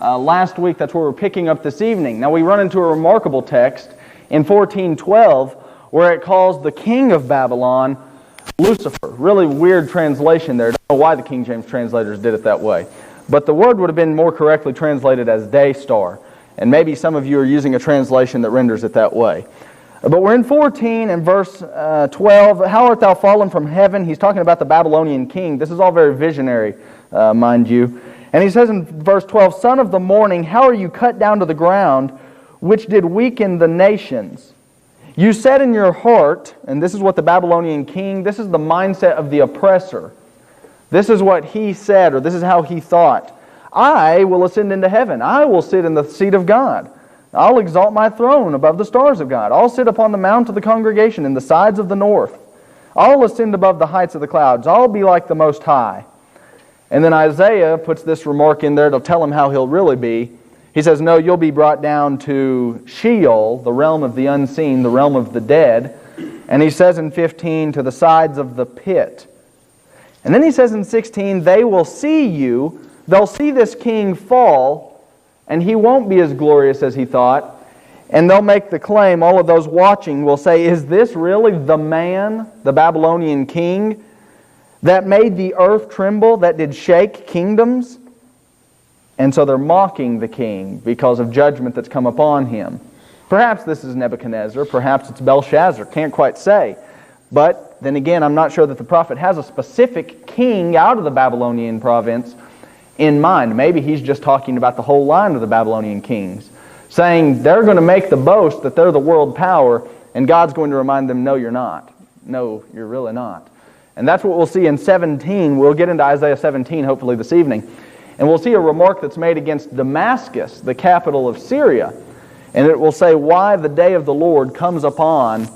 Last week, that's where we're picking up this evening. Now we run into a remarkable text in 14:12 where it calls the king of Babylon Lucifer. Really weird translation there. I don't know why the King James translators did it that way. But the word would have been more correctly translated as day star. And maybe some of you are using a translation that renders it that way. But we're in 14 and verse 12. How art thou fallen from heaven? He's talking about the Babylonian king. This is all very visionary, mind you. And he says in verse 12, Son of the morning, how are you cut down to the ground, which did weaken the nations? You said in your heart, and this is what the Babylonian king, this is the mindset of the oppressor. This is what he said, or this is how he thought. I will ascend into heaven. I will sit in the seat of God. I'll exalt my throne above the stars of God. I'll sit upon the mount of the congregation in the sides of the north. I'll ascend above the heights of the clouds. I'll be like the Most High. And then Isaiah puts this remark in there to tell him how he'll really be. He says, no, you'll be brought down to Sheol, the realm of the unseen, the realm of the dead. And he says in 15, to the sides of the pit. And then he says in 16, they will see you, they'll see this king fall, and he won't be as glorious as he thought. And they'll make the claim, all of those watching will say, is this really the man, the Babylonian king, that made the earth tremble, that did shake kingdoms? And so they're mocking the king because of judgment that's come upon him. Perhaps this is Nebuchadnezzar, perhaps it's Belshazzar, can't quite say. But then again, I'm not sure that the prophet has a specific king out of the Babylonian province in mind. Maybe he's just talking about the whole line of the Babylonian kings, saying they're going to make the boast that they're the world power, and God's going to remind them, no, you're not. No, you're really not. And that's what we'll see in 17. We'll get into Isaiah 17 hopefully this evening. And we'll see a remark that's made against Damascus, the capital of Syria. And it will say why the day of the Lord comes upon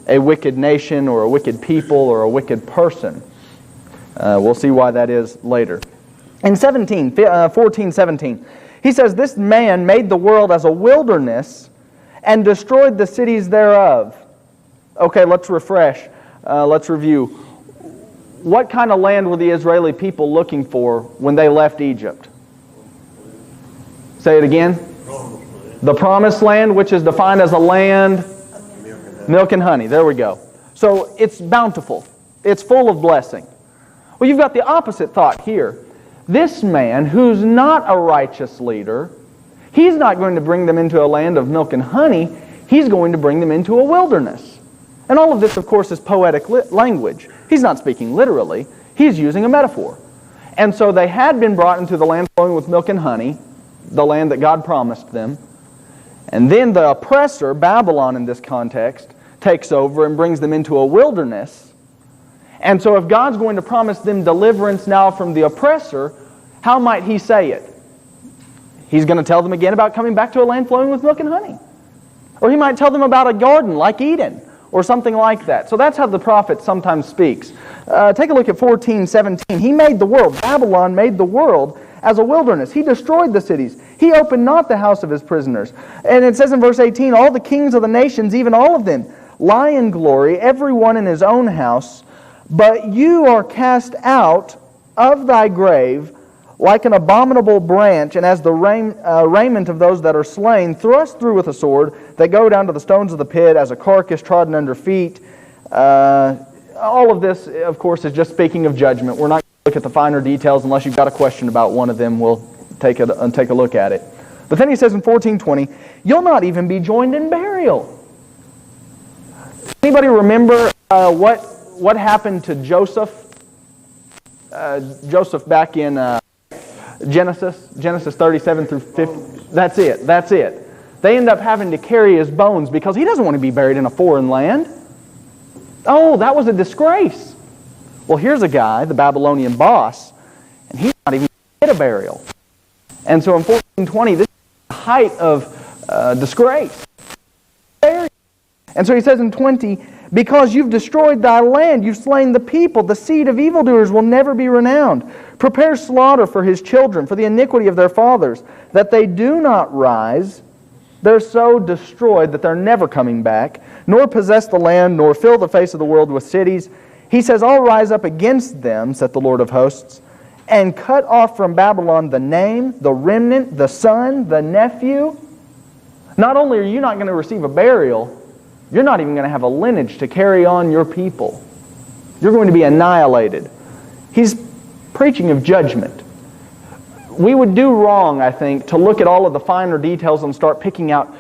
a wicked nation or a wicked people or a wicked person. We'll see why that is later. In 14:17, he says, this man made the world as a wilderness and destroyed the cities thereof. Okay, let's refresh. Let's review. What kind of land were the Israeli people looking for when they left Egypt? Say it again. The Promised Land, which is defined as a land, milk and honey. There we go. So it's bountiful. It's full of blessing. Well, you've got the opposite thought here. This man, who's not a righteous leader, he's not going to bring them into a land of milk and honey. He's going to bring them into a wilderness. And all of this, of course, is poetic language. He's not speaking literally. He's using a metaphor. And so they had been brought into the land flowing with milk and honey, the land that God promised them. And then the oppressor, Babylon in this context, takes over and brings them into a wilderness. And so if God's going to promise them deliverance now from the oppressor, how might He say it? He's going to tell them again about coming back to a land flowing with milk and honey. Or He might tell them about a garden like Eden, or something like that. So that's how the prophet sometimes speaks. Take a look at 14:17. He made the world, Babylon made the world as a wilderness. He destroyed the cities. He opened not the house of His prisoners. And it says in verse 18, all the kings of the nations, even all of them, lie in glory, every one in his own house. But you are cast out of thy grave like an abominable branch, and as the raiment of those that are slain, thrust through with a sword, that go down to the stones of the pit, as a carcass trodden under feet. All of this, of course, is just speaking of judgment. We're not going to look at the finer details unless you've got a question about one of them. We'll take a look at it. But then he says in 14:20, you'll not even be joined in burial. Anybody remember what happened to Joseph? Joseph back in Genesis 37 through 50. That's it. They end up having to carry his bones because he doesn't want to be buried in a foreign land. Oh, that was a disgrace. Well, here's a guy, the Babylonian boss, and he's not even get a burial. And so in 14:20, this is the height of disgrace. And so he says in 20, because you've destroyed thy land, you've slain the people, the seed of evildoers will never be renowned. Prepare slaughter for his children, for the iniquity of their fathers, that they do not rise. They're so destroyed that they're never coming back, nor possess the land, nor fill the face of the world with cities. He says, I'll rise up against them, saith the Lord of hosts, and cut off from Babylon the name, the remnant, the son, the nephew. Not only are you not going to receive a burial, you're not even going to have a lineage to carry on your people. You're going to be annihilated. He's preaching of judgment. We would do wrong, I think, to look at all of the finer details and start picking out,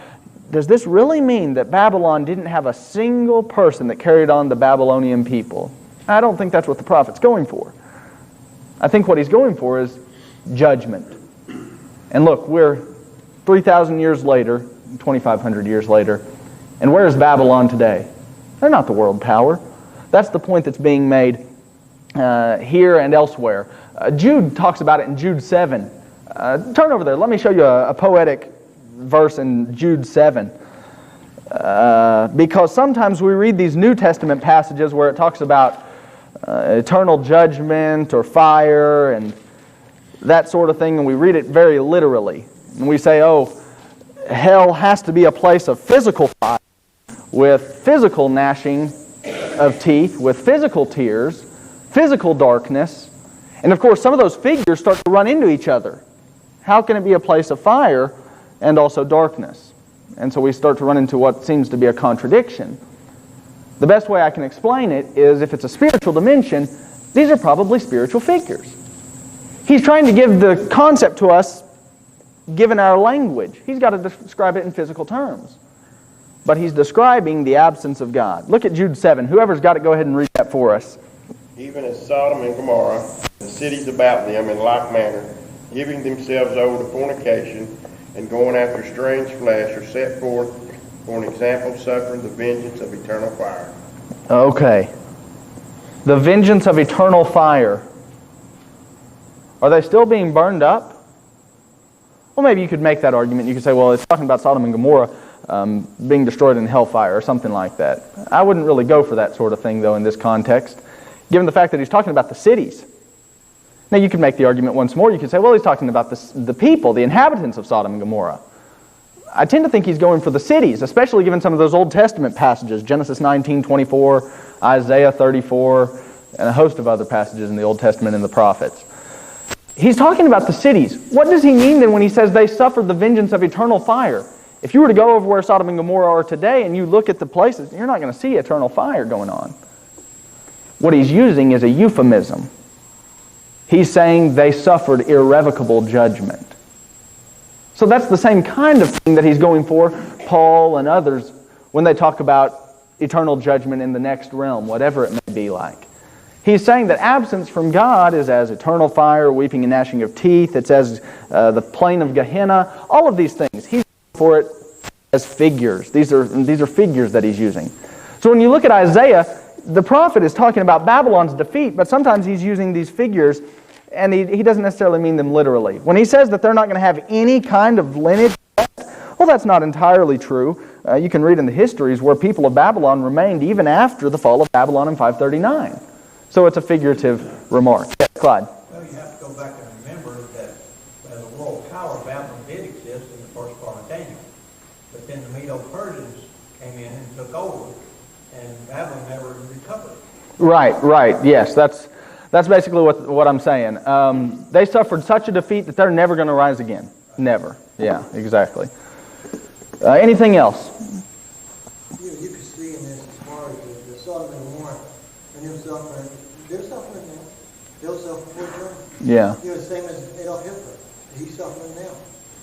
does this really mean that Babylon didn't have a single person that carried on the Babylonian people? I don't think that's what the prophet's going for. I think what he's going for is judgment. And look, we're 3,000 years later, 2,500 years later, and where is Babylon today? They're not the world power. That's the point that's being made here and elsewhere. Jude talks about it in Jude 7. Turn over there. Let me show you a poetic verse in Jude 7. Because sometimes we read these New Testament passages where it talks about eternal judgment or fire and that sort of thing, and we read it very literally. And we say, oh, hell has to be a place of physical fire with physical gnashing of teeth, with physical tears, physical darkness. And of course, some of those figures start to run into each other. How can it be a place of fire and also darkness? And so we start to run into what seems to be a contradiction. The best way I can explain it is if it's a spiritual dimension, these are probably spiritual figures. He's trying to give the concept to us given our language. He's got to describe it in physical terms. But he's describing the absence of God. Look at Jude 7. Whoever's got it, go ahead and read that for us. Even as Sodom and Gomorrah, the cities about them in like manner, giving themselves over to fornication and going after strange flesh, are set forth for an example, suffering the vengeance of eternal fire. Okay. The vengeance of eternal fire. Are they still being burned up? Well, maybe you could make that argument. You could say, well, it's talking about Sodom and Gomorrah being destroyed in hellfire or something like that. I wouldn't really go for that sort of thing, though, in this context, given the fact that he's talking about the cities. Now, you could make the argument once more. You could say, well, he's talking about the people, the inhabitants of Sodom and Gomorrah. I tend to think he's going for the cities, especially given some of those Old Testament passages, Genesis 19:24, Isaiah 34, and a host of other passages in the Old Testament and the prophets. He's talking about the cities. What does he mean then when he says they suffered the vengeance of eternal fire? If you were to go over where Sodom and Gomorrah are today and you look at the places, you're not going to see eternal fire going on. What he's using is a euphemism. He's saying they suffered irrevocable judgment. So that's the same kind of thing that he's going for, Paul and others, when they talk about eternal judgment in the next realm, whatever it may be like. He's saying that absence from God is as eternal fire, weeping and gnashing of teeth. It's as the plain of Gehenna. All of these things. He's for it as figures. These are figures that he's using. So when you look at Isaiah, the prophet is talking about Babylon's defeat, but sometimes he's using these figures, and he doesn't necessarily mean them literally. When he says that they're not going to have any kind of lineage, well, that's not entirely true. You can read in the histories where people of Babylon remained even after the fall of Babylon in 539. So it's a figurative remark. Yes, Clyde. Well, you have to go back and remember that as a world power, Babylon did exist in the first part of Daniel. But then the Medo-Persians came in and took over, and Babylon never recovered. Right. Yes, that's basically what I'm saying. They suffered such a defeat that they're never going to rise again. Never. Yeah, exactly. Anything else? You can see in this as far as the Sodom and Gomorrah and them suffering. They're suffering now. They'll suffer for eternity. Yeah. You know, the same as Adolf Hitler. He's suffering now.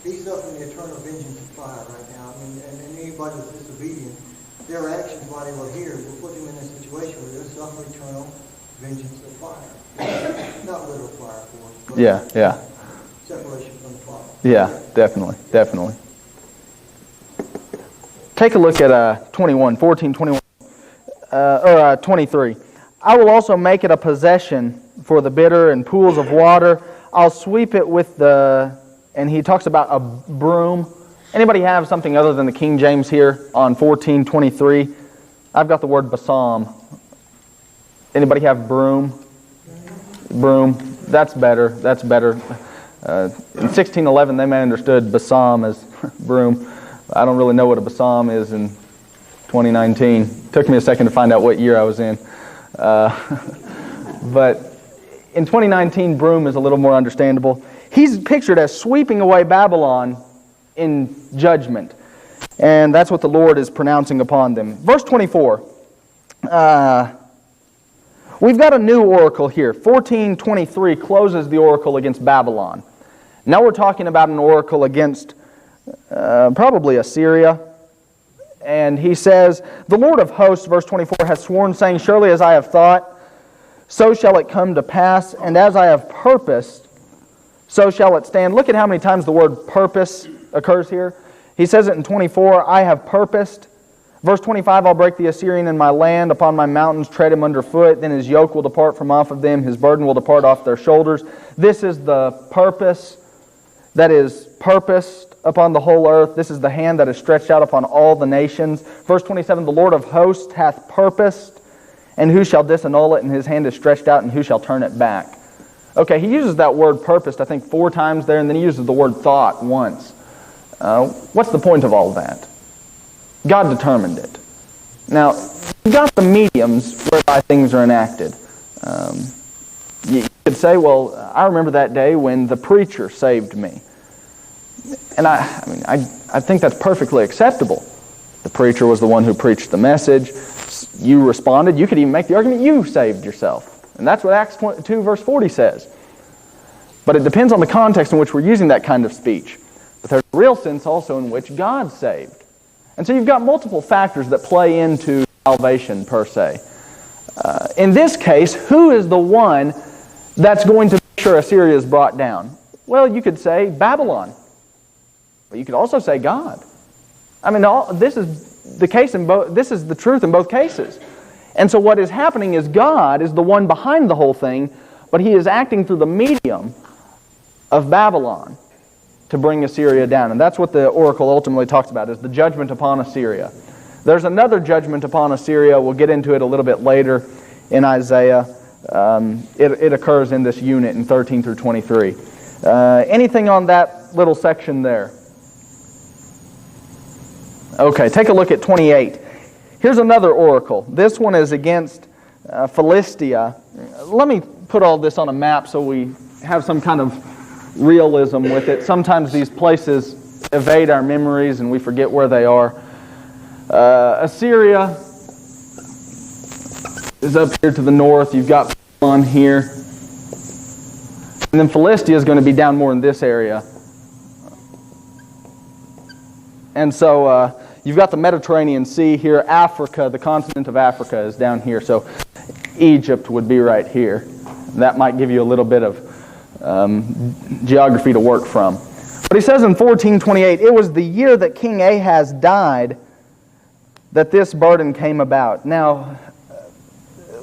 He's suffering the eternal vengeance of fire right now. I mean, and anybody that's disobedient, their actions while they were here will put them in a situation where they'll suffer eternal vengeance of fire. Not literal fire, of course, but Yeah. separation from the Father. Yeah, definitely. Take a look at 14:21, or 23. I will also make it a possession for the bitter and pools of water. I'll sweep it with and he talks about a broom. Anybody have something other than the King James here on 14:23? I've got the word besom. Anybody have broom? Broom. That's better. In 1611, they may have understood besom as broom. I don't really know what a besom is in 2019. It took me a second to find out what year I was in. But in 2019, broom is a little more understandable. He's pictured as sweeping away Babylon in judgment. And that's what the Lord is pronouncing upon them. Verse 24. We've got a new oracle here. 14:23 closes the oracle against Babylon. Now we're talking about an oracle against probably Assyria. And he says, the Lord of hosts, verse 24, has sworn, saying, surely as I have thought, so shall it come to pass, and as I have purposed, so shall it stand. Look at how many times the word purpose occurs here. He says it in 24, I have purposed. Verse 25, I'll break the Assyrian in my land, upon my mountains tread him underfoot, then his yoke will depart from off of them, his burden will depart off their shoulders. This is the purpose that is purposed upon the whole earth. This is the hand that is stretched out upon all the nations. Verse 27, the Lord of hosts hath purposed, and who shall disannul it? And his hand is stretched out, and who shall turn it back? Okay, he uses that word purposed, I think, 4 times there, and then he uses the word thought once. What's the point of all that? God determined it. Now, you've got the mediums whereby things are enacted. You could say, well, I remember that day when the preacher saved me. And I think that's perfectly acceptable. The preacher was the one who preached the message. You responded. You could even make the argument you saved yourself. And that's what Acts 2 verse 40 says. But it depends on the context in which we're using that kind of speech. But there's a real sense also in which God saved. And so you've got multiple factors that play into salvation per se. In this case, who is the one that's going to make sure Assyria is brought down? Well, you could say Babylon. But you could also say God. I mean, this is the case in both. This is the truth in both cases. And so what is happening is God is the one behind the whole thing, but He is acting through the medium of Babylon to bring Assyria down. And that's what the oracle ultimately talks about, is the judgment upon Assyria. There's another judgment upon Assyria. We'll get into it a little bit later in Isaiah. It occurs in this unit in 13 through 23. Anything on that little section there? Okay, take a look at 28. Here's another oracle. This one is against Philistia. Let me put all this on a map so we have some kind of realism with it. Sometimes these places evade our memories and we forget where they are. Assyria is up here to the north. You've got Babylon here. And then Philistia is going to be down more in this area. And so you've got the Mediterranean Sea here. Africa, the continent of Africa, is down here. So Egypt would be right here. That might give you a little bit of geography to work from. But he says in 14:28, it was the year that King Ahaz died that this burden came about. Now,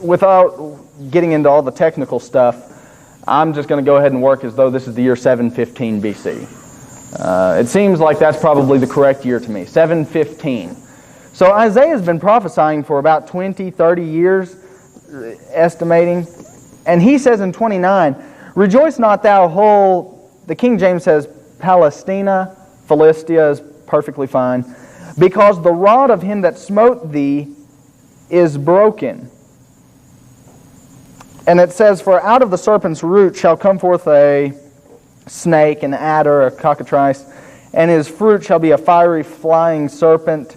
without getting into all the technical stuff, I'm just going to go ahead and work as though this is the year 715 BC. It seems like that's probably the correct year to me, 715. So Isaiah has been prophesying for about 20, 30 years, estimating. And he says in 29, rejoice not thou whole, the King James says Palestina, Philistia is perfectly fine, because the rod of him that smote thee is broken. And it says, for out of the serpent's root shall come forth a snake, an adder, a cockatrice, and his fruit shall be a fiery flying serpent.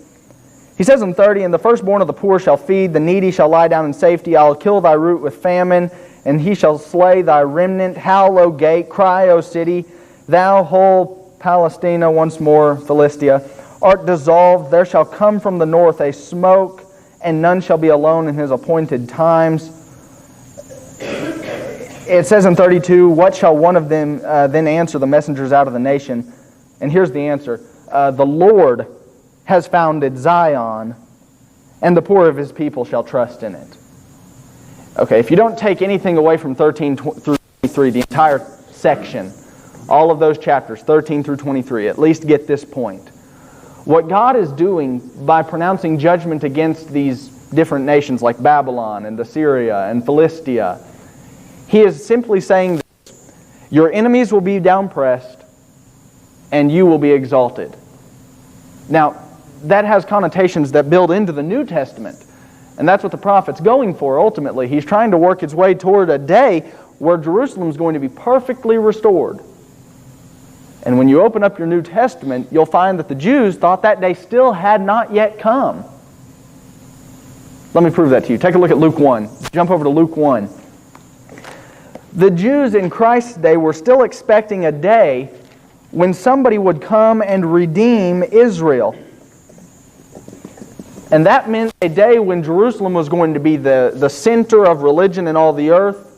He says in 30, and the firstborn of the poor shall feed, the needy shall lie down in safety. I'll kill thy root with famine, and he shall slay thy remnant. Howl, O gate, cry, O city, thou whole Palestina, once more Philistia, art dissolved. There shall come from the north a smoke, and none shall be alone in his appointed times. It says in 32, what shall one of them then answer the messengers out of the nation? And here's the answer. The Lord has founded Zion, and the poor of his people shall trust in it. Okay, if you don't take anything away from 13 through 23, the entire section, all of those chapters, 13 through 23, at least get this point. What God is doing by pronouncing judgment against these different nations like Babylon and Assyria and Philistia, He is simply saying this: your enemies will be downpressed and you will be exalted. Now, that has connotations that build into the New Testament. And that's what the prophet's going for ultimately. He's trying to work his way toward a day where Jerusalem is going to be perfectly restored. And when you open up your New Testament, you'll find that the Jews thought that day still had not yet come. Let me prove that to you. Take a look at Luke 1. Jump over to Luke 1. The Jews in Christ's day were still expecting a day when somebody would come and redeem Israel. And that meant a day when Jerusalem was going to be the center of religion in all the earth.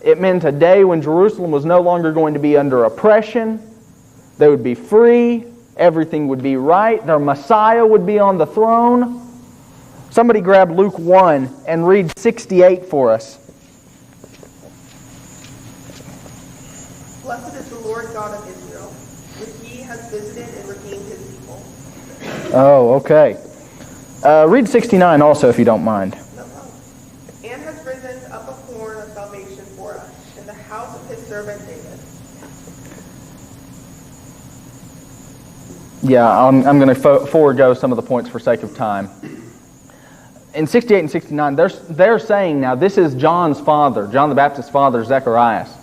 It meant a day when Jerusalem was no longer going to be under oppression. They would be free. Everything would be right. Their Messiah would be on the throne. Somebody grab Luke 1 and read 68 for us. Blessed is the Lord God of Israel, for He has visited and redeemed His people. Oh, okay. Read 69 also, if you don't mind. No problem. And has risen up a horn of salvation for us in the house of His servant David. Yeah, I'm going to forego some of the points for sake of time. In 68 and 69, they're saying now, this is John's father, John the Baptist's father, Zacharias.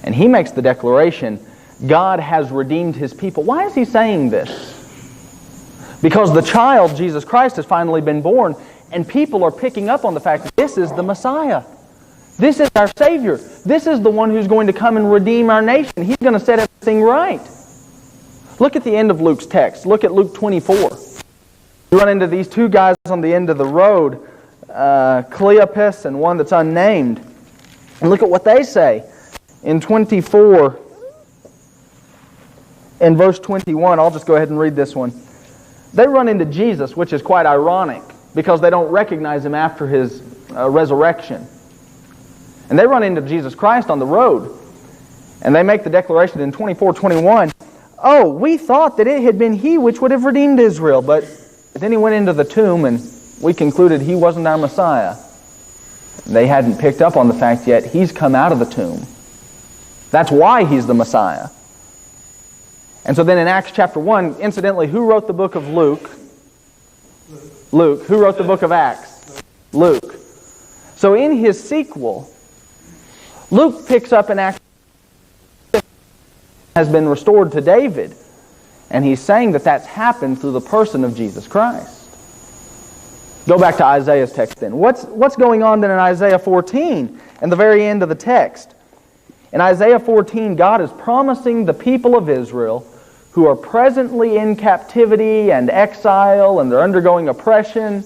And he makes the declaration, God has redeemed His people. Why is he saying this? Because the child, Jesus Christ, has finally been born, and people are picking up on the fact that this is the Messiah. This is our Savior. This is the one who's going to come and redeem our nation. He's going to set everything right. Look at the end of Luke's text. Look at Luke 24. You run into these two guys on the end of the road, Cleopas and one that's unnamed. And look at what they say. In 24, in verse 21, I'll just go ahead and read this one. They run into Jesus, which is quite ironic, because they don't recognize Him after His resurrection. And they run into Jesus Christ on the road. And they make the declaration in 24:21, oh, we thought that it had been He which would have redeemed Israel. But then He went into the tomb, and we concluded He wasn't our Messiah. They hadn't picked up on the fact yet He's come out of the tomb. That's why He's the Messiah. And so then in Acts chapter 1, incidentally, who wrote the book of Luke? Luke. Who wrote the book of Acts? Luke. So in his sequel, Luke picks up in Acts has been restored to David. And he's saying that that's happened through the person of Jesus Christ. Go back to Isaiah's text then. What's going on then in Isaiah 14 and the very end of the text? In Isaiah 14, God is promising the people of Israel who are presently in captivity and exile and they're undergoing oppression.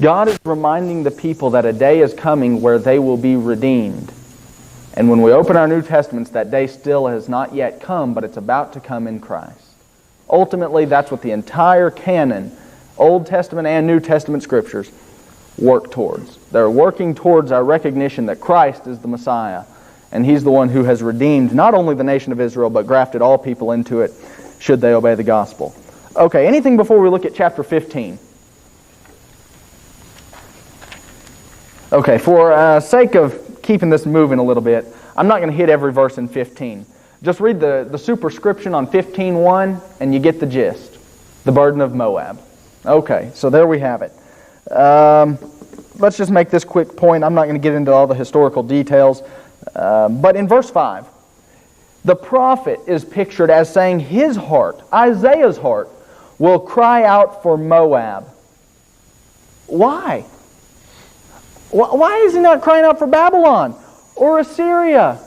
God is reminding the people that a day is coming where they will be redeemed. And when we open our New Testaments, that day still has not yet come, but it's about to come in Christ. Ultimately, that's what the entire canon, Old Testament and New Testament Scriptures, work towards. They're working towards our recognition that Christ is the Messiah. And He's the one who has redeemed not only the nation of Israel, but grafted all people into it, should they obey the gospel. Okay, anything before we look at chapter 15? Okay, for sake of keeping this moving a little bit, I'm not going to hit every verse in 15. Just read the superscription on 15:1, and you get the gist. The burden of Moab. Okay, so there we have it. Let's just make this quick point. I'm not going to get into all the historical details. But in verse 5, the prophet is pictured as saying his heart, Isaiah's heart, will cry out for Moab. Why? Why is he not crying out for Babylon or Assyria?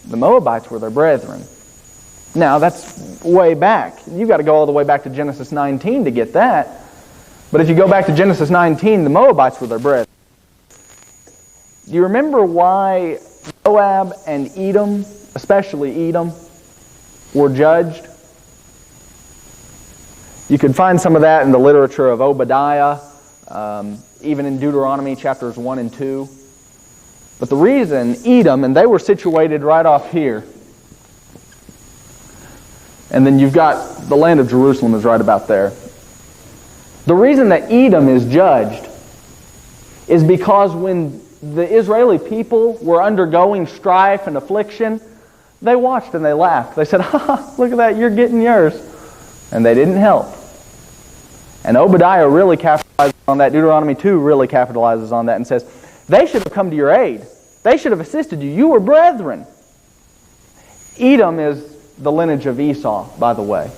The Moabites were their brethren. Now, that's way back. You've got to go all the way back to Genesis 19 to get that. But if you go back to Genesis 19, the Moabites were their brethren. Do you remember why Moab and Edom, especially Edom, were judged? You could find some of that in the literature of Obadiah, even in Deuteronomy chapters 1 and 2. But the reason Edom, and they were situated right off here, and then you've got the land of Jerusalem is right about there. The reason that Edom is judged is because when the Israeli people were undergoing strife and affliction, they watched and they laughed. They said, "Ha, look at that, you're getting yours." And they didn't help. And Obadiah really capitalizes on that. Deuteronomy 2 really capitalizes on that and says, they should have come to your aid. They should have assisted you. You were brethren. Edom is the lineage of Esau, by the way.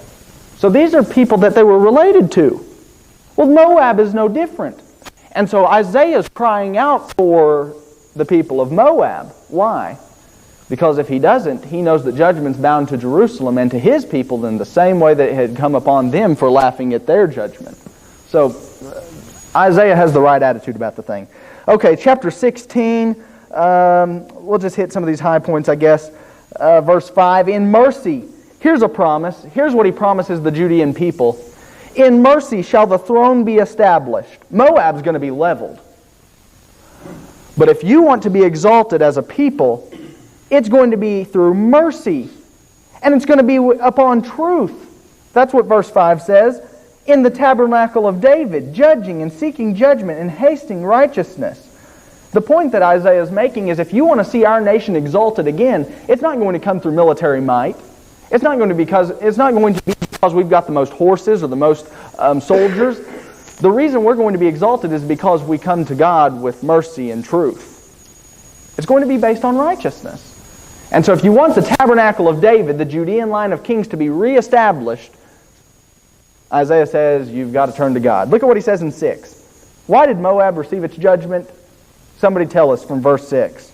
So these are people that they were related to. Well, Moab is no different. And so Isaiah is crying out for the people of Moab. Why? Because if he doesn't, he knows that judgment's bound to Jerusalem and to his people in the same way that it had come upon them for laughing at their judgment. So Isaiah has the right attitude about the thing. Okay, chapter 16. We'll just hit some of these high points, I guess. Verse 5, in mercy. Here's a promise. Here's what he promises the Judean people. In mercy shall the throne be established. Moab's going to be leveled. But if you want to be exalted as a people, it's going to be through mercy. And it's going to be upon truth. That's what verse 5 says. In the tabernacle of David, judging and seeking judgment and hasting righteousness. The point that Isaiah is making is if you want to see our nation exalted again, it's not going to come through military might. It's not going to be because we've got the most horses or the most soldiers. The reason we're going to be exalted is because we come to God with mercy and truth. It's going to be based on righteousness. And so if you want the tabernacle of David, the Judean line of kings, to be reestablished, Isaiah says you've got to turn to God. Look at what he says in 6. Why did Moab receive its judgment? Somebody tell us from verse 6.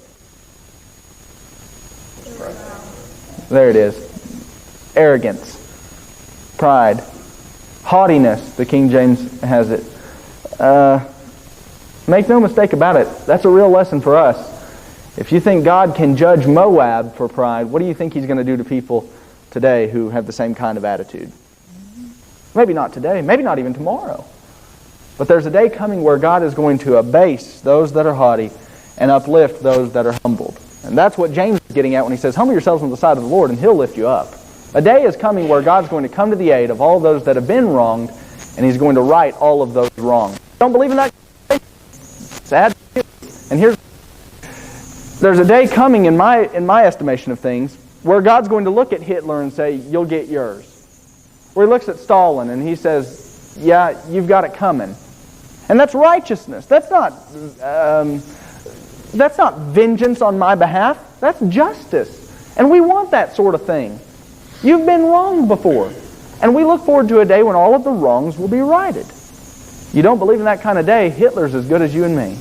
There it is. Arrogance. Pride. Haughtiness, the King James has it. Make no mistake about it. That's a real lesson for us. If you think God can judge Moab for pride, what do you think He's going to do to people today who have the same kind of attitude? Maybe not today. Maybe not even tomorrow. But there's a day coming where God is going to abase those that are haughty and uplift those that are humbled. And that's what James is getting at when he says, humble yourselves on the side of the Lord and He'll lift you up. A day is coming where God's going to come to the aid of all those that have been wronged, and He's going to right all of those wrongs. Don't believe in that? Sad. And there's a day coming in my estimation of things where God's going to look at Hitler and say, you'll get yours. Where He looks at Stalin and He says, yeah, you've got it coming. And that's righteousness. That's not vengeance on my behalf. That's justice. And we want that sort of thing. You've been wronged before. And we look forward to a day when all of the wrongs will be righted. You don't believe in that kind of day, Hitler's as good as you and me.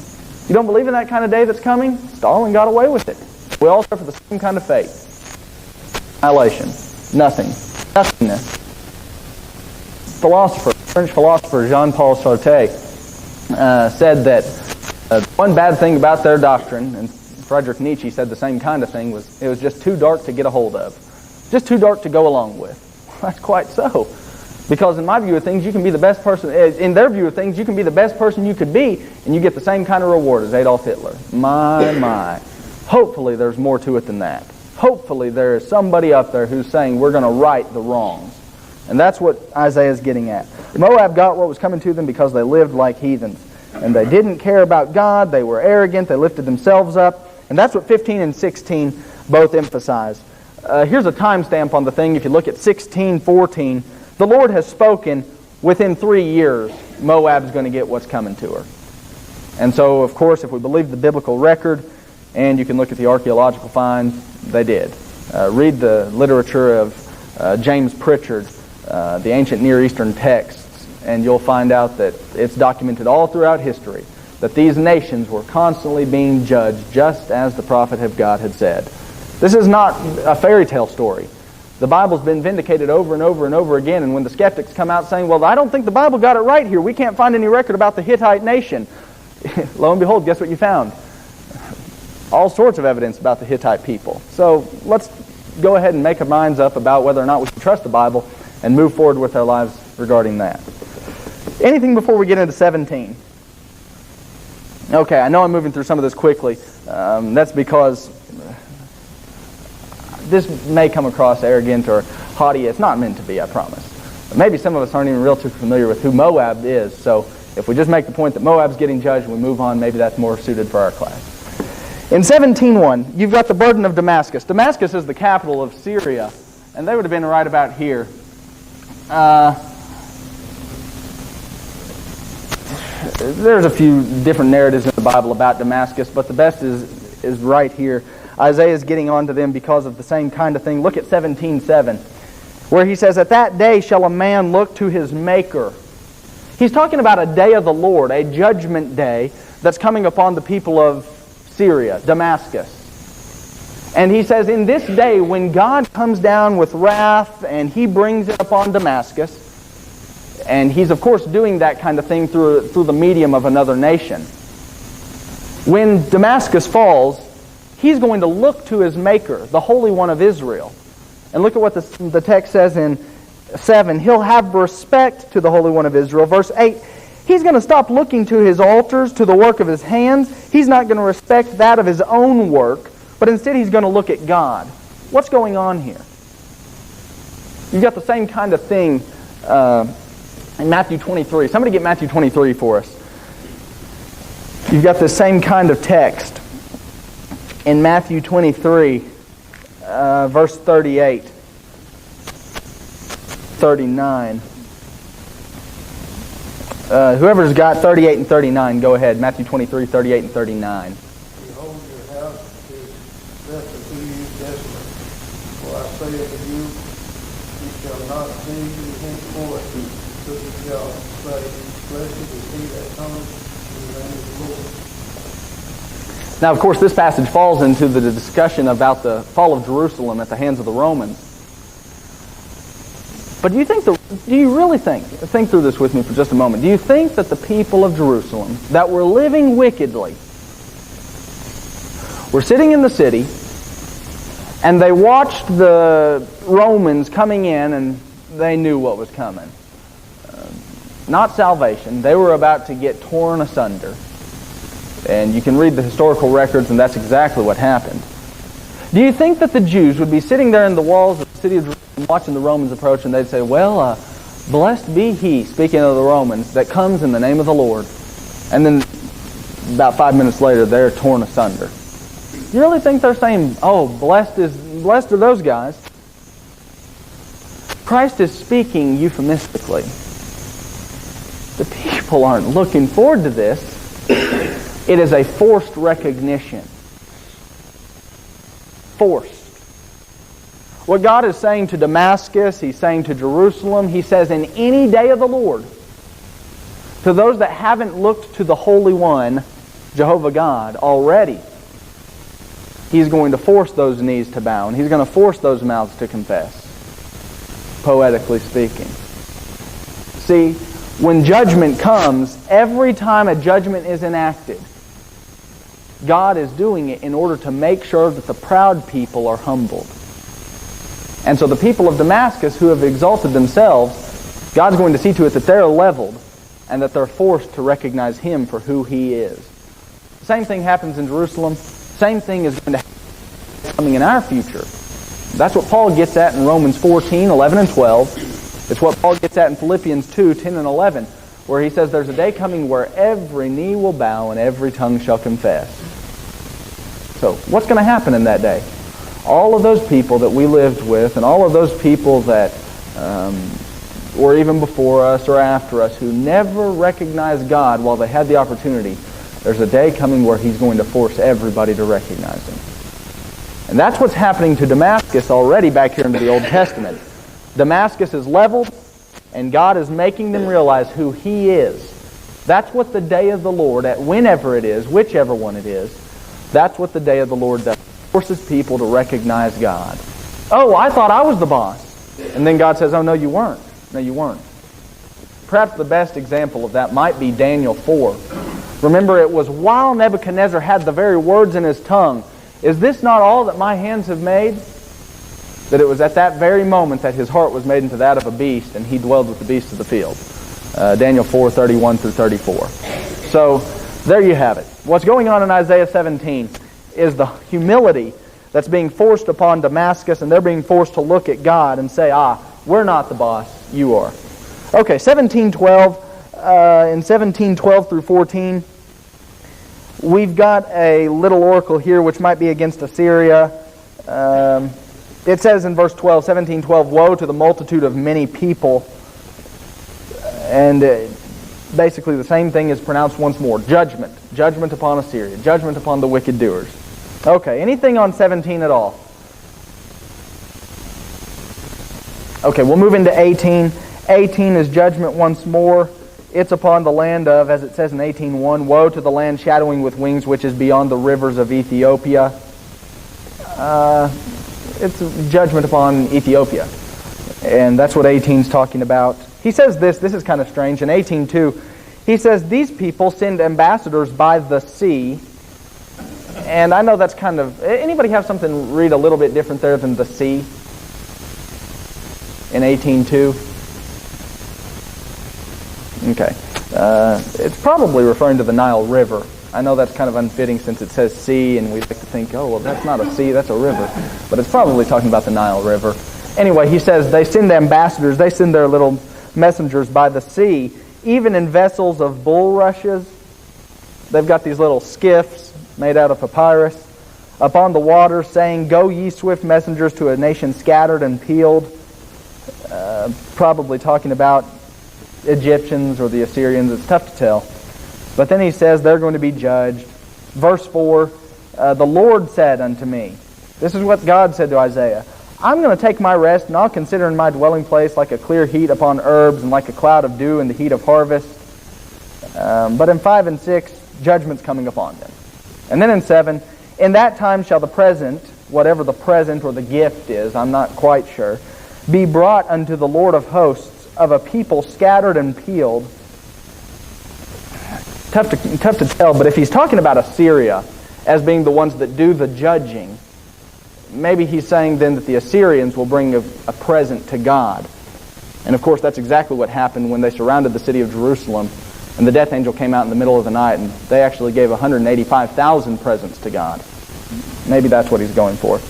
You don't believe in that kind of day that's coming? Stalin got away with it. We all suffer the same kind of fate. Annihilation. Nothing. Nothingness. French philosopher Jean-Paul Sartre said that one bad thing about their doctrine, and Friedrich Nietzsche said the same kind of thing, was it was just too dark to get a hold of. Just too dark to go along with. That's quite so. Because in my view of things, you can be the best person, in their view of things, you can be the best person you could be, and you get the same kind of reward as Adolf Hitler. My. Hopefully there's more to it than that. Hopefully there is somebody up there who's saying we're going to right the wrongs. And that's what Isaiah is getting at. Moab got what was coming to them because they lived like heathens. And they didn't care about God. They were arrogant. They lifted themselves up. And that's what 15 and 16 both emphasize. Here's a timestamp on the thing. If you look at 16:14, the Lord has spoken within 3 years Moab's going to get what's coming to her. And so, of course, if we believe the biblical record, and you can look at the archaeological finds, they did. Read the literature of James Pritchard, the ancient Near Eastern texts, and you'll find out that it's documented all throughout history that these nations were constantly being judged just as the prophet of God had said. This is not a fairy tale story. The Bible's been vindicated over and over and over again, and when the skeptics come out saying, well, I don't think the Bible got it right here, we can't find any record about the Hittite nation. Lo and behold, guess what you found? All sorts of evidence about the Hittite people. So let's go ahead and make our minds up about whether or not we can trust the Bible and move forward with our lives regarding that. Anything before we get into 17? Okay, I know I'm moving through some of this quickly. That's because this may come across arrogant or haughty. It's not meant to be, I promise. Maybe some of us aren't even real too familiar with who Moab is, so if we just make the point that Moab's getting judged and we move on, maybe that's more suited for our class. In 17:1, you've got the burden of Damascus. Damascus is the capital of Syria, and they would have been right about here. There's a few different narratives in the Bible about Damascus, but the best is is right here. Isaiah is getting onto them because of the same kind of thing. Look at 17:7, where he says, "At that day shall a man look to his Maker." He's talking about a day of the Lord, a judgment day that's coming upon the people of Syria, Damascus. And he says, in this day when God comes down with wrath and he brings it upon Damascus, and he's of course doing that kind of thing through the medium of another nation. When Damascus falls, he's going to look to his Maker, the Holy One of Israel. And look at what the text says in 7. He'll have respect to the Holy One of Israel. Verse 8, he's going to stop looking to his altars, to the work of his hands. He's not going to respect that of his own work, but instead he's going to look at God. What's going on here? You've got the same kind of thing in Matthew 23. Somebody get Matthew 23 for us. You've got the same kind of text in Matthew 23, verse 38, 39. Whoever's got 38 and 39, go ahead. Matthew 23, 38 and 39. Behold, your house is left unto you desolate. For I say unto you, you shall not see me henceforth, till you shall say, blessed is he that cometh in the name of the Lord. Now, of course, this passage falls into the discussion about the fall of Jerusalem at the hands of the Romans. But do you really think through this with me for just a moment, do you think that the people of Jerusalem that were living wickedly were sitting in the city and they watched the Romans coming in and they knew what was coming? Not salvation. They were about to get torn asunder. And you can read the historical records, and that's exactly what happened. Do you think that the Jews would be sitting there in the walls of the city of Jerusalem watching the Romans approach, and they'd say, well, blessed be he, speaking of the Romans, that comes in the name of the Lord. And then about 5 minutes later, they're torn asunder. You really think they're saying, oh, blessed are those guys? Christ is speaking euphemistically. The people aren't looking forward to this. It is a forced recognition. Forced. What God is saying to Damascus, He's saying to Jerusalem, He says in any day of the Lord, to those that haven't looked to the Holy One, Jehovah God, already, He's going to force those knees to bow, and He's going to force those mouths to confess, poetically speaking. See, when judgment comes, every time a judgment is enacted, God is doing it in order to make sure that the proud people are humbled. And so the people of Damascus who have exalted themselves, God's going to see to it that they're leveled and that they're forced to recognize Him for who He is. The same thing happens in Jerusalem. Same thing is going to happen coming in our future. That's what Paul gets at in Romans 14, 11, and 12. It's what Paul gets at in Philippians 2, 10, and 11, where he says there's a day coming where every knee will bow and every tongue shall confess. So, what's going to happen in that day? All of those people that we lived with and all of those people that were even before us or after us who never recognized God while they had the opportunity, there's a day coming where He's going to force everybody to recognize Him. And that's what's happening to Damascus already back here into the Old Testament. Damascus is leveled, and God is making them realize who He is. That's what the day of the Lord, at whenever it is, whichever one it is, that's what the day of the Lord does. It forces people to recognize God. Oh, I thought I was the boss. And then God says, oh, no, you weren't. No, you weren't. Perhaps the best example of that might be Daniel 4. Remember, it was while Nebuchadnezzar had the very words in his tongue, is this not all that my hands have made? That it was at that very moment that his heart was made into that of a beast, and he dwelled with the beasts of the field. Daniel 4, 31 through 34. So, there you have it. What's going on in Isaiah 17 is the humility that's being forced upon Damascus, and they're being forced to look at God and say, we're not the boss, you are. Okay, 17:12, in 17:12 through 14, we've got a little oracle here which might be against Assyria. It says in verse 12, 17:12, woe to the multitude of many people. And basically the same thing is pronounced once more. Judgment. Judgment upon Assyria. Judgment upon the wicked doers. Okay, anything on 17 at all? Okay, we'll move into 18. 18 is judgment once more. It's upon the land of, as it says in 18:1, woe to the land shadowing with wings, which is beyond the rivers of Ethiopia. It's judgment upon Ethiopia. And that's what 18 is talking about. He says this is kind of strange. In 18:2, he says, these people send ambassadors by the sea. And I know that's kind of, anybody have something read a little bit different there than the sea? In 18:2? Okay. It's probably referring to the Nile River. I know that's kind of unfitting since it says sea, and we like to think, oh, well, that's not a sea, that's a river. But it's probably talking about the Nile River. Anyway, he says they send ambassadors, they send their little messengers by the sea, even in vessels of bulrushes. They've got these little skiffs made out of papyrus upon the water, saying, go ye swift messengers to a nation scattered and peeled. Probably talking about Egyptians or the Assyrians. It's tough to tell. But then he says they're going to be judged. Verse 4, the Lord said unto me, this is what God said to Isaiah, I'm going to take my rest, and I'll consider in my dwelling place like a clear heat upon herbs and like a cloud of dew in the heat of harvest. But in 5 and 6, judgment's coming upon them. And then in 7, in that time shall the present, whatever the present or the gift is, I'm not quite sure, be brought unto the Lord of hosts of a people scattered and peeled. Tough to tell, but if he's talking about Assyria as being the ones that do the judging, maybe he's saying then that the Assyrians will bring a present to God. And of course that's exactly what happened when they surrounded the city of Jerusalem, and the death angel came out in the middle of the night, and they actually gave 185,000 presents to God. Maybe that's what he's going for.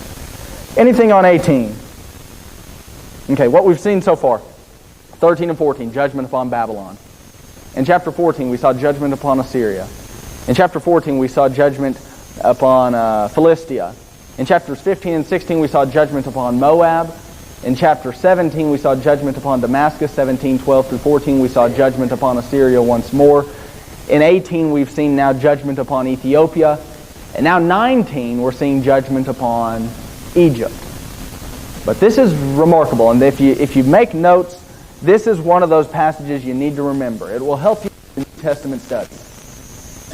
Anything on 18? Okay, what we've seen so far. 13 and 14, judgment upon Babylon. In chapter 14, we saw judgment upon Assyria. In chapter 14, we saw judgment upon Philistia. In chapters 15 and 16, we saw judgment upon Moab. In chapter 17, we saw judgment upon Damascus. 17, 12 through 14, we saw judgment upon Assyria once more. In 18, we've seen now judgment upon Ethiopia. And now 19, we're seeing judgment upon Egypt. But this is remarkable, and if you make notes, this is one of those passages you need to remember. It will help you in New Testament study.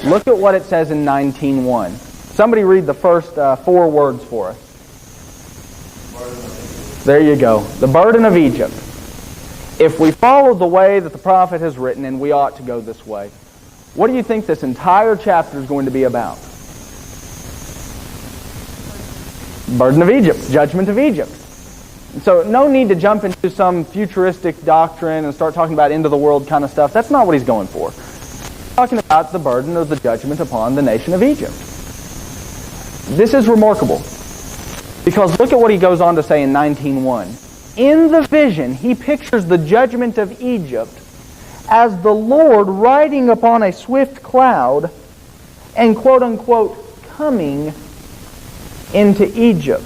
Look at what it says in 19:1. Somebody read the first 4 words for us. There you go. The burden of Egypt. If we follow the way that the prophet has written, and we ought to go this way, what do you think this entire chapter is going to be about? Burden of Egypt. Judgment of Egypt. So no need to jump into some futuristic doctrine and start talking about end-of-the-world kind of stuff. That's not what he's going for. He's talking about the burden of the judgment upon the nation of Egypt. This is remarkable, because look at what he goes on to say in 19:1. In the vision, he pictures the judgment of Egypt as the Lord riding upon a swift cloud and, quote-unquote, coming into Egypt.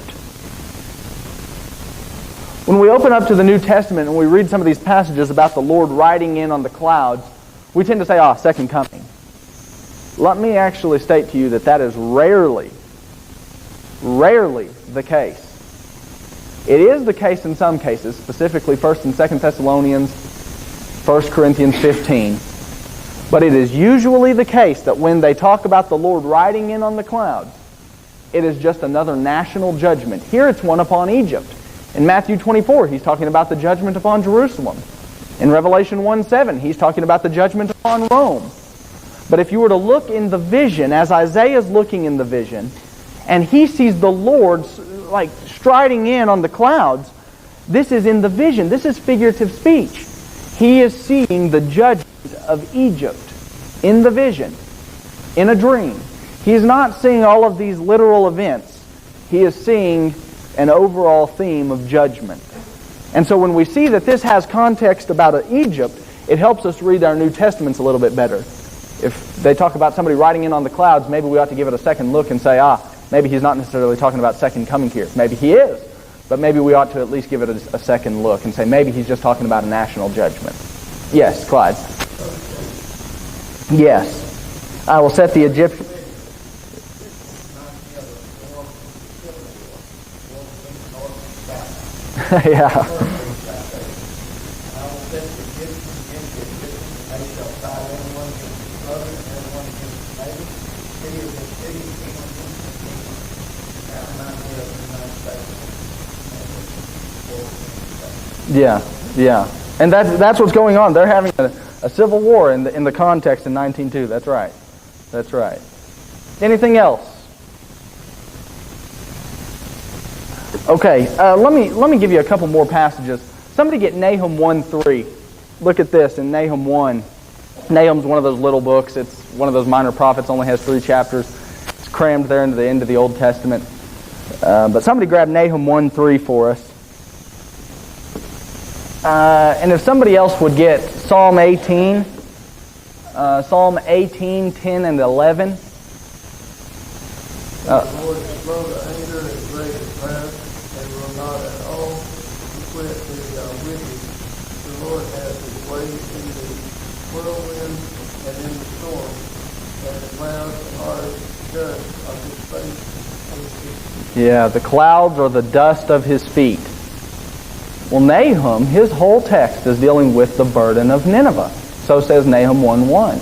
When we open up to the New Testament and we read some of these passages about the Lord riding in on the clouds, we tend to say, second coming. Let me actually state to you that that is rarely the case. It is the case in some cases, specifically 1 and 2 Thessalonians, 1 Corinthians 15. But it is usually the case that when they talk about the Lord riding in on the clouds, it is just another national judgment. Here it's one upon Egypt. In Matthew 24, he's talking about the judgment upon Jerusalem. In Revelation 1:7, he's talking about the judgment upon Rome. But if you were to look in the vision, as Isaiah is looking in the vision, and he sees the Lord like striding in on the clouds, this is in the vision. This is figurative speech. He is seeing the judgment of Egypt in the vision, in a dream. He is not seeing all of these literal events. He is seeing an overall theme of judgment. And so when we see that this has context about Egypt, it helps us read our New Testaments a little bit better. If they talk about somebody riding in on the clouds, maybe we ought to give it a second look and say, maybe he's not necessarily talking about second coming here. Maybe he is. But maybe we ought to at least give it a second look and say, maybe he's just talking about a national judgment. Yes, Clyde. Yes. I will set the Egyptians. Yeah. I will set the Egyptians against the Egyptians, and they shall fight everyone against his brother, and everyone against his neighbor, city against city, kingdom against kingdom. That reminds me of the United States. Yeah, yeah. And that's what's going on. They're having a civil war in the context in 19:2. That's right. That's right. Anything else? Okay, let me give you a couple more passages. Somebody get Nahum 1:3. Look at this in Nahum 1. Nahum's one of those little books. It's one of those minor prophets, only has 3 chapters. It's crammed there into the end of the Old Testament. But somebody grab Nahum 1:3 for us. And if somebody else would get Psalm 18, Psalm 18, 10, and 11. The Lord is slow to anger and great in wrath, and will not at all quit the wicked. The Lord has his way in the whirlwind and in the storm, and the clouds are dust of his face. Yeah, the clouds are the dust of his feet. Well, Nahum, his whole text is dealing with the burden of Nineveh. So says Nahum 1:1.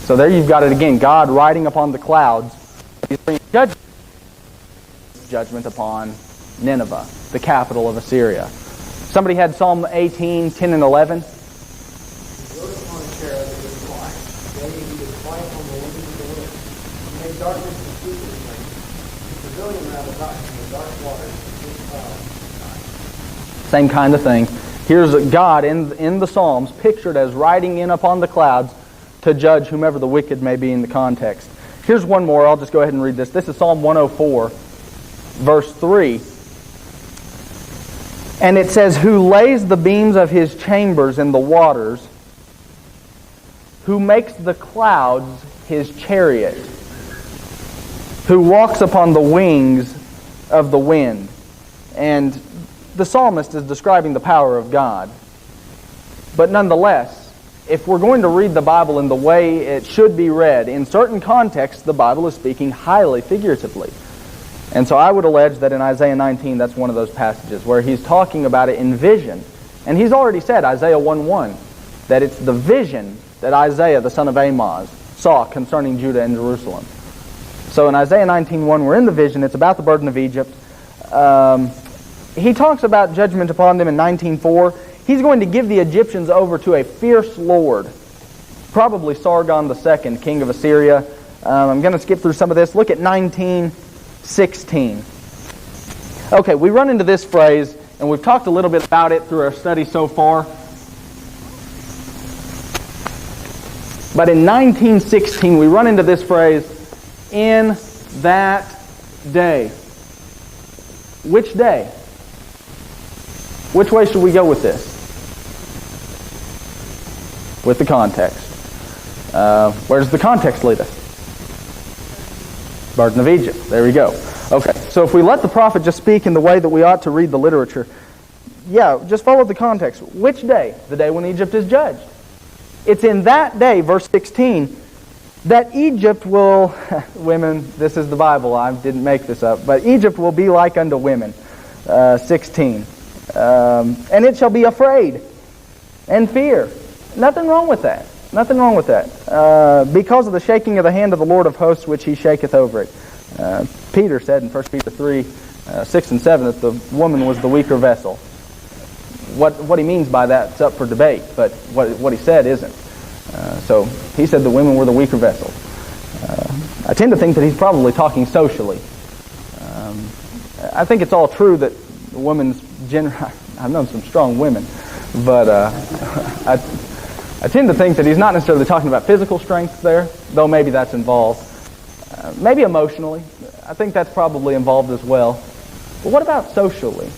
So there you've got it again. God riding upon the clouds. He's bringing judgment upon Nineveh, the capital of Assyria. Somebody had Psalm 18, 10, and 11. He rode upon a cherub and was quiet. Yea, he was quiet on the wings of the wind. He made darkness to speak his name. His pavilion round about him the dark waters. His clouds. Same kind of thing. Here's God in the Psalms pictured as riding in upon the clouds to judge whomever the wicked may be in the context. Here's one more. I'll just go ahead and read this. This is Psalm 104, verse 3. And it says, "Who lays the beams of his chambers in the waters, who makes the clouds his chariot, who walks upon the wings of the wind." And the psalmist is describing the power of God. But nonetheless, if we're going to read the Bible in the way it should be read, in certain contexts, the Bible is speaking highly figuratively. And so I would allege that in Isaiah 19, that's one of those passages where he's talking about it in vision. And he's already said, Isaiah 1:1, that it's the vision that Isaiah, the son of Amoz, saw concerning Judah and Jerusalem. So in Isaiah 19:1, we're in the vision. It's about the burden of Egypt. He talks about judgment upon them in 19:4. He's going to give the Egyptians over to a fierce lord, probably Sargon II, king of Assyria. I'm going to skip through some of this. Look at 19:16. Okay, we run into this phrase, and we've talked a little bit about it through our study so far. But in 19:16, we run into this phrase, "in that day." Which day? Which way should we go with this? With the context. Where does the context lead us? Burden of Egypt. There we go. Okay, so if we let the prophet just speak in the way that we ought to read the literature, yeah, just follow the context. Which day? The day when Egypt is judged. It's in that day, verse 16, that Egypt will, women, this is the Bible, I didn't make this up, but Egypt will be like unto women, 16. And it shall be afraid and fear. Nothing wrong with that. Nothing wrong with that. Because of the shaking of the hand of the Lord of hosts, which he shaketh over it. Peter said in 1 Peter 3, 6 and 7, that the woman was the weaker vessel. What he means by that is up for debate, but what he said isn't. So he said the women were the weaker vessel. I tend to think that he's probably talking socially. I think it's all true that the woman's I've known some strong women, but I tend to think that he's not necessarily talking about physical strength there, though maybe that's involved. Maybe emotionally. I think that's probably involved as well. But what about socially?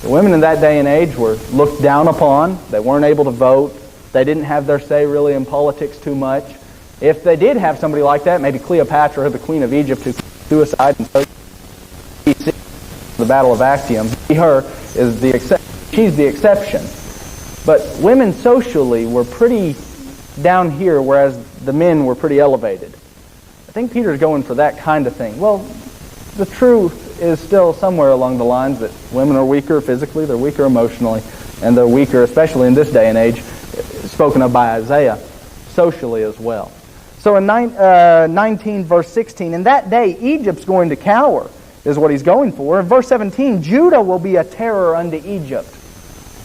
The women in that day and age were looked down upon. They weren't able to vote. They didn't have their say really in politics too much. If they did have somebody like that, maybe Cleopatra, the queen of Egypt, who committed suicide and so the Battle of Actium, her is the exception. She's the exception. But women socially were pretty down here, whereas the men were pretty elevated. I think Peter's going for that kind of thing. Well, the truth is still somewhere along the lines that women are weaker physically, they're weaker emotionally, and they're weaker, especially in this day and age, spoken of by Isaiah, socially as well. So in 19 verse 16, in that day Egypt's going to cower, is what he's going for. In verse 17, Judah will be a terror unto Egypt.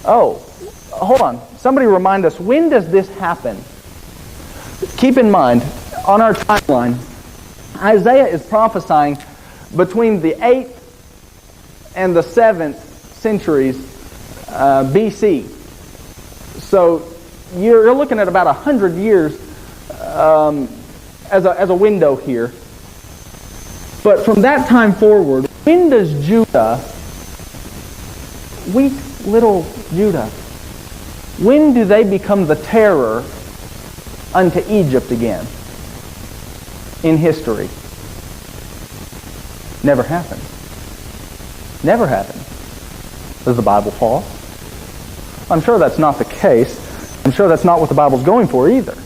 Oh, hold on. Somebody remind us, when does this happen? Keep in mind, on our timeline, Isaiah is prophesying between the 8th and the 7th centuries BC. So you're looking at about 100 years as a window here. But from that time forward, when does Judah, weak little Judah, when do they become the terror unto Egypt again in history? Never happened. Never happened. Does the Bible fall? I'm sure that's not the case. I'm sure that's not what the Bible's going for either.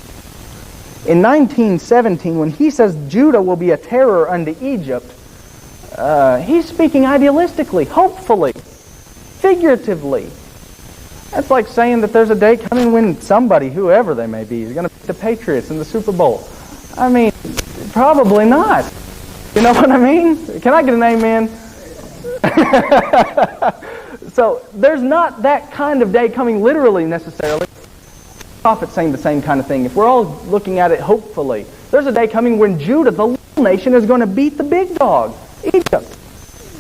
In 1917, when he says Judah will be a terror unto Egypt, he's speaking idealistically, hopefully, figuratively. That's like saying that there's a day coming when somebody, whoever they may be, is going to beat the Patriots in the Super Bowl. I mean, probably not. You know what I mean? Can I get an amen? So there's not that kind of day coming literally necessarily. The prophet's saying the same kind of thing. If we're all looking at it hopefully, there's a day coming when Judah, the little nation, is going to beat the big dog, Egypt.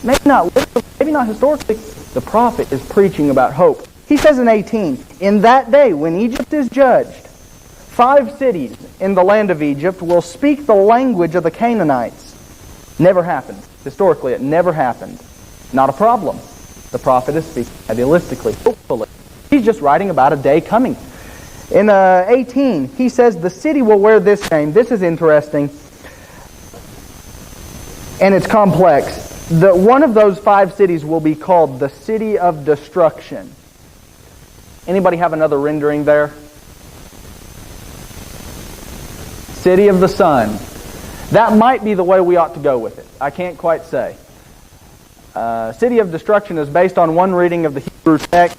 Maybe not literally, maybe not historically. The prophet is preaching about hope. He says in 18, in that day when Egypt is judged, 5 cities in the land of Egypt will speak the language of the Canaanites. Never happened. Historically, it never happened. Not a problem. The prophet is speaking idealistically, hopefully. He's just writing about a day coming. In 18, he says the city will wear this name. This is interesting, and it's complex. That one of those 5 cities will be called the City of Destruction. Anybody have another rendering there? City of the Sun. That might be the way we ought to go with it. I can't quite say. City of Destruction is based on one reading of the Hebrew text,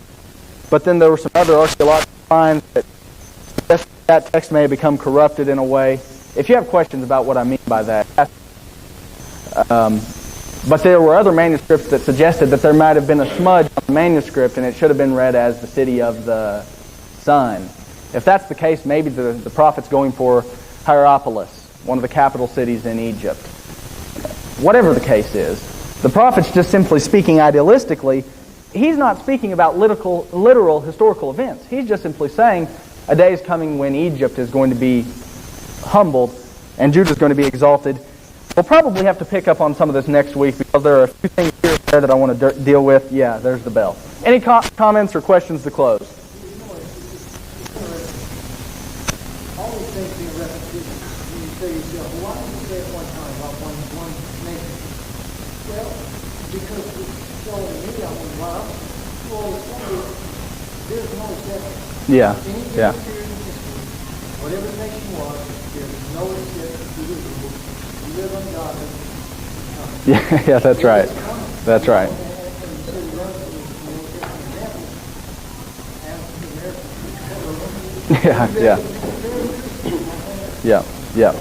but then there were some other archaeological finds that text may have become corrupted in a way. If you have questions about what I mean by that, but there were other manuscripts that suggested that there might have been a smudge on the manuscript and it should have been read as the City of the Sun. If that's the case, maybe the prophet's going for Hierapolis, one of the capital cities in Egypt. Whatever the case is, the prophet's just simply speaking idealistically. He's not speaking about literal historical events. He's just simply saying a day is coming when Egypt is going to be humbled and Judah is going to be exalted. We'll probably have to pick up on some of this next week because there are a few things here and there that I want to deal with. Yeah, there's the bell. Any comments or questions to close? Always things being repetition. When you say yourself, why did you say it one time about one nation? Well, because it's showing me, I went, wow, well, there's no exception. Yeah, yeah. Any period in history, whatever the nation was, there's no exception to the rule. You live ungodly. Yeah, that's right. That's right. Yeah, yeah. Yeah, yeah.